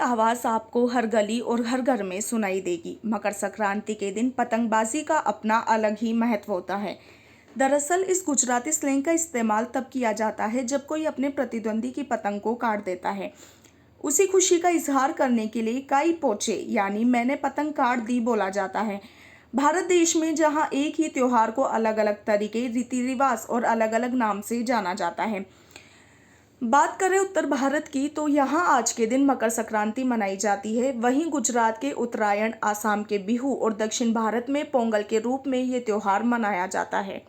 आवाज़ आपको हर गली और हर घर में सुनाई देगी। मकर संक्रांति के दिन पतंगबाजी का अपना अलग ही महत्व होता है। दरअसल इस गुजराती स्लैंग का इस्तेमाल तब किया जाता है जब कोई अपने प्रतिद्वंदी की पतंग को काट देता है। उसी खुशी का इजहार करने के लिए काई पोचे यानी मैंने पतंग काट दी बोला जाता है। भारत देश में जहां एक ही त्योहार को अलग अलग तरीके, रीति रिवाज और अलग अलग नाम से जाना जाता है। बात करें उत्तर भारत की तो यहाँ आज के दिन मकर संक्रांति मनाई जाती है। वहीं गुजरात के उत्तरायण, आसाम के बिहू और दक्षिण भारत में पोंगल के रूप में ये त्योहार मनाया जाता है।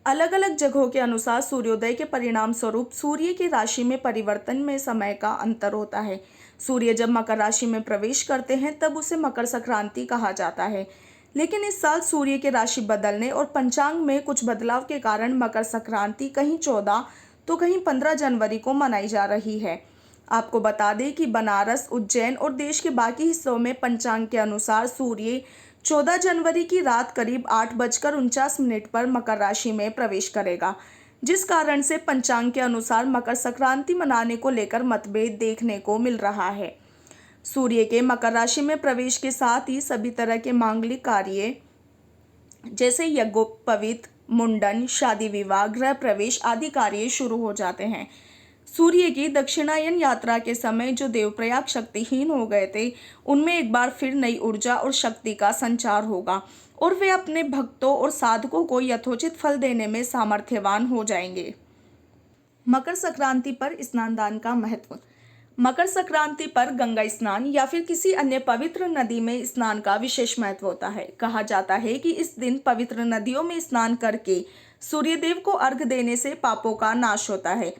अलग अलग जगहों के अनुसार सूर्योदय के परिणाम स्वरूप सूर्य की राशि में परिवर्तन में समय का अंतर होता है। सूर्य जब मकर राशि में प्रवेश करते हैं तब उसे मकर संक्रांति कहा जाता है। लेकिन इस साल सूर्य की राशि बदलने और पंचांग में कुछ बदलाव के कारण मकर संक्रांति कहीं 14 तो कहीं 15 जनवरी को मनाई जा रही है। आपको बता दें कि बनारस, उज्जैन और देश के बाकी हिस्सों में पंचांग के अनुसार सूर्य 14 जनवरी की रात करीब 8:49 पर मकर राशि में प्रवेश करेगा, जिस कारण से पंचांग के अनुसार मकर संक्रांति मनाने को लेकर मतभेद देखने को मिल रहा है। सूर्य के मकर राशि में प्रवेश के साथ ही सभी तरह के मांगलिक कार्य जैसे यज्ञोपवीत, मुंडन, शादी विवाह, गृह प्रवेश आदि कार्य शुरू हो जाते हैं। सूर्य की दक्षिणायन यात्रा के समय जो देवप्रयाग शक्तिहीन हो गए थे, उनमें एक बार फिर नई ऊर्जा और शक्ति का संचार होगा और वे अपने भक्तों और साधकों को यथोचित फल देने में सामर्थ्यवान हो जाएंगे। मकर संक्रांति पर स्नान दान का महत्व। मकर संक्रांति पर गंगा स्नान या फिर किसी अन्य पवित्र नदी में स्नान का विशेष महत्व होता है। कहा जाता है कि इस दिन पवित्र नदियों में स्नान करके सूर्यदेव को अर्घ्य देने से पापों का नाश होता है।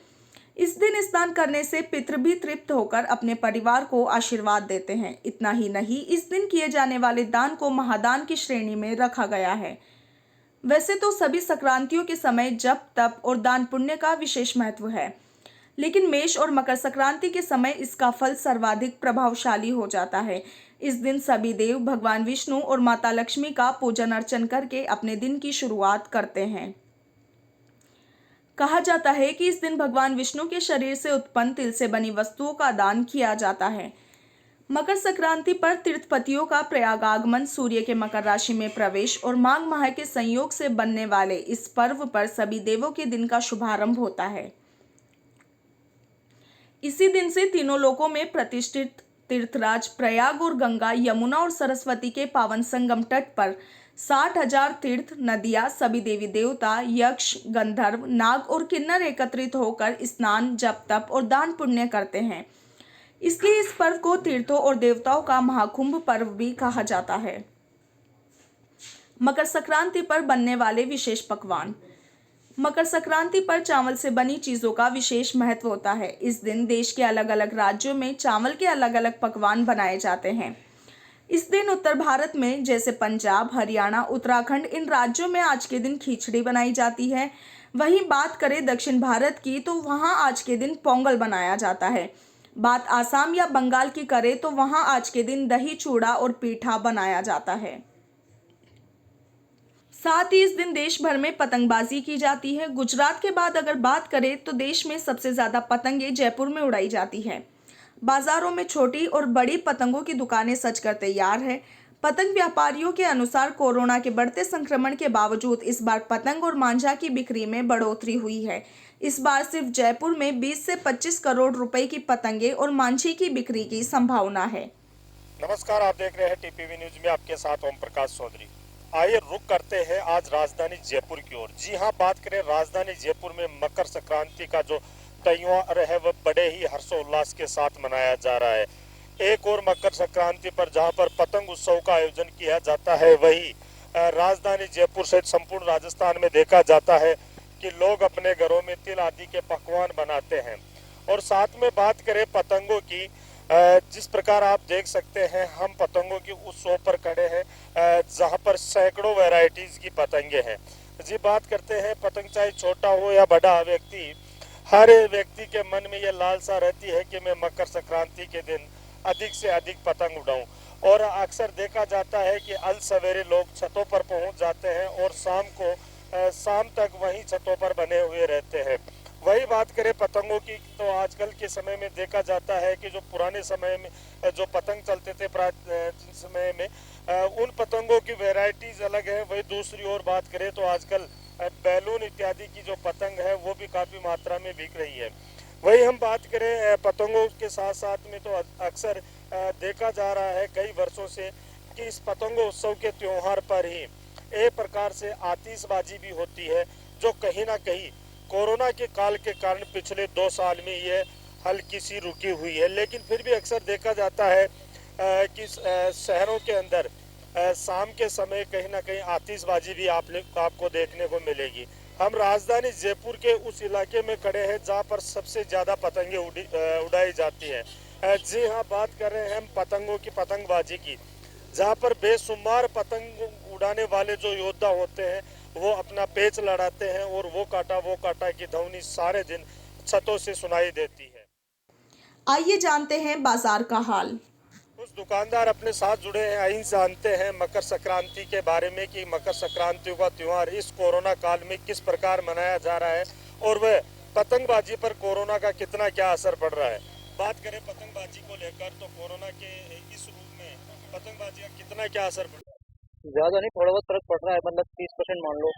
इस दिन स्नान करने से पितृ भी तृप्त होकर अपने परिवार को आशीर्वाद देते हैं। इतना ही नहीं, इस दिन किए जाने वाले दान को महादान की श्रेणी में रखा गया है। वैसे तो सभी संक्रांतियों के समय जप, तप और दान पुण्य का विशेष महत्व है, लेकिन मेष और मकर संक्रांति के समय इसका फल सर्वाधिक प्रभावशाली हो जाता है। इस दिन सभी देव भगवान विष्णु और माता लक्ष्मी का पूजन अर्चन करके अपने दिन की शुरुआत करते हैं। कहा जाता है कि इस दिन भगवान विष्णु के शरीर से उत्पन्न तिल से बनी वस्तुओं का दान किया जाता है। मकर संक्रांति पर तीर्थपतियों का प्रयागागमन, सूर्य के मकर राशि में प्रवेश और माघ माह के संयोग से बनने वाले इस पर्व पर सभी देवों के दिन का शुभारंभ होता है। इसी दिन से तीनों लोकों में प्रतिष्ठित तीर्थराज प्रयाग और गंगा, यमुना और सरस्वती के पावन संगम तट पर 60,000 तीर्थ नदियां, सभी देवी देवता, यक्ष, गंधर्व, नाग और किन्नर एकत्रित होकर स्नान, जप, तप और दान पुण्य करते हैं। इसलिए इस पर्व को तीर्थों और देवताओं का महाकुंभ पर्व भी कहा जाता है। मकर संक्रांति पर बनने वाले विशेष पकवान। मकर संक्रांति पर चावल से बनी चीज़ों का विशेष महत्व होता है। इस दिन देश के अलग अलग राज्यों में चावल के अलग अलग पकवान बनाए जाते हैं। इस दिन उत्तर भारत में जैसे पंजाब, हरियाणा, उत्तराखंड, इन राज्यों में आज के दिन खिचड़ी बनाई जाती है। वहीं बात करें दक्षिण भारत की तो वहाँ आज के दिन पोंगल बनाया जाता है। बात आसाम या बंगाल की करें तो वहाँ आज के दिन दही, चूड़ा और पीठा बनाया जाता है। साथ ही इस दिन देश भर में पतंगबाजी की जाती है। गुजरात के बाद अगर बात करें तो देश में सबसे ज़्यादा पतंगें जयपुर में उड़ाई जाती है। बाजारों में छोटी और बड़ी पतंगों की दुकानें सजकर तैयार है। पतंग व्यापारियों के अनुसार कोरोना के बढ़ते संक्रमण के बावजूद इस बार पतंग और मांझा की बिक्री में बढ़ोतरी हुई है। इस बार सिर्फ जयपुर में 20 से 25 करोड़ रुपए की पतंगे और मांझी की बिक्री की संभावना है। नमस्कार, आप देख रहे हैं टीपीवी न्यूज में आपके साथ ओम प्रकाश चौधरी। आइए रुक करते हैं आज राजधानी जयपुर की ओर। जी हां, बात करें राजधानी जयपुर में मकर संक्रांति का जो त्योहार है वह बड़े ही हर्षोल्लास के साथ मनाया जा रहा है। एक और मकर संक्रांति पर जहां पर पतंग उत्सव का आयोजन किया जाता है, वही राजधानी जयपुर सहित संपूर्ण राजस्थान में देखा जाता है कि लोग अपने घरों में तिल आदि के पकवान बनाते हैं। और साथ में बात करें पतंगों की, जिस प्रकार आप देख सकते हैं हम पतंगों की उस शॉप पर खड़े हैं जहां पर सैकड़ों वैरायटीज की पतंगे हैं। जी बात करते हैं, पतंग चाहे छोटा हो या बड़ा व्यक्ति, हर व्यक्ति के मन में यह लालसा रहती है कि मैं मकर संक्रांति के दिन अधिक से अधिक पतंग उड़ाऊं। और अक्सर देखा जाता है कि अल सवेरे लोग छतों पर पहुंच जाते हैं और शाम तक वहीं छतों पर बने हुए रहते हैं। वही बात करें पतंगों की तो आजकल के समय में देखा जाता है कि जो पुराने समय में जो पतंग चलते थे प्राचीन समय में उन पतंगों की वैरायटीज अलग है। वही दूसरी ओर बात करें तो आजकल बैलून इत्यादि की जो पतंग है वो भी काफी मात्रा में बिक रही है। वही हम बात करें पतंगों के साथ साथ में तो अक्सर देखा जा रहा है कई वर्षों से कि इस पतंगोत्सव के त्योहार पर ही एक प्रकार से आतिशबाजी भी होती है, जो कहीं ना कहीं कोरोना के काल के कारण पिछले 2 साल में ये हल्की सी रुकी हुई है। लेकिन फिर भी अक्सर देखा जाता है कि शहरों के अंदर शाम के समय कहीं ना कहीं आतिशबाजी भी आपको देखने को मिलेगी। हम राजधानी जयपुर के उस इलाके में खड़े हैं जहां पर सबसे ज्यादा पतंगे उड़ाई जाती है। जी हाँ, बात कर रहे हैं हम पतंगों की, पतंगबाजी की, जहां पर बेशुमार पतंग उड़ाने वाले जो योद्धा होते हैं वो अपना पेच लड़ाते हैं और वो काटा की ध्वनि सारे दिन छतों से सुनाई देती है। आइए जानते हैं बाजार का हाल। कुछ दुकानदार अपने साथ जुड़े हैं, आइन जानते हैं मकर संक्रांति के बारे में कि मकर संक्रांति का त्योहार इस कोरोना काल में किस प्रकार मनाया जा रहा है और वह पतंगबाजी पर कोरोना का कितना क्या असर पड़ रहा है। बात करें पतंगबाजी को लेकर तो कोरोना के इस रूप में पतंगबाजी का कितना क्या असर पड़ रहा है। ज्यादा नहीं, थोड़ा बहुत फर्क पड़ रहा है, मतलब 30% मान लो,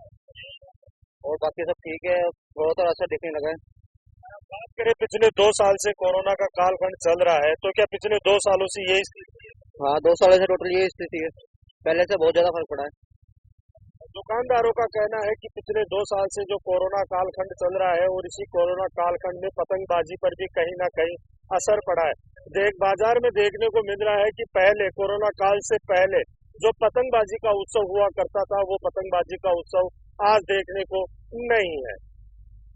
और बाकी सब ठीक है। थोड़ा थोड़ा असर दिखने लगा है। बात करें पिछले 2 साल से कोरोना का कालखंड चल रहा है तो क्या पिछले 2 सालों से यही स्थिति है? हाँ, 2 साल से टोटल ये स्थिति है। पहले से बहुत ज्यादा फर्क पड़ा है। दुकानदारों का कहना है कि पिछले 2 साल से जो कोरोना कालखंड चल रहा है और इसी कोरोना कालखंड में पतंगबाजी पर भी कहीं ना कहीं असर पड़ा है। बाजार में देखने को मिल रहा है कि पहले कोरोना काल से पहले जो पतंगबाजी का उत्सव हुआ करता था वो पतंगबाजी का उत्सव आज देखने को नहीं है।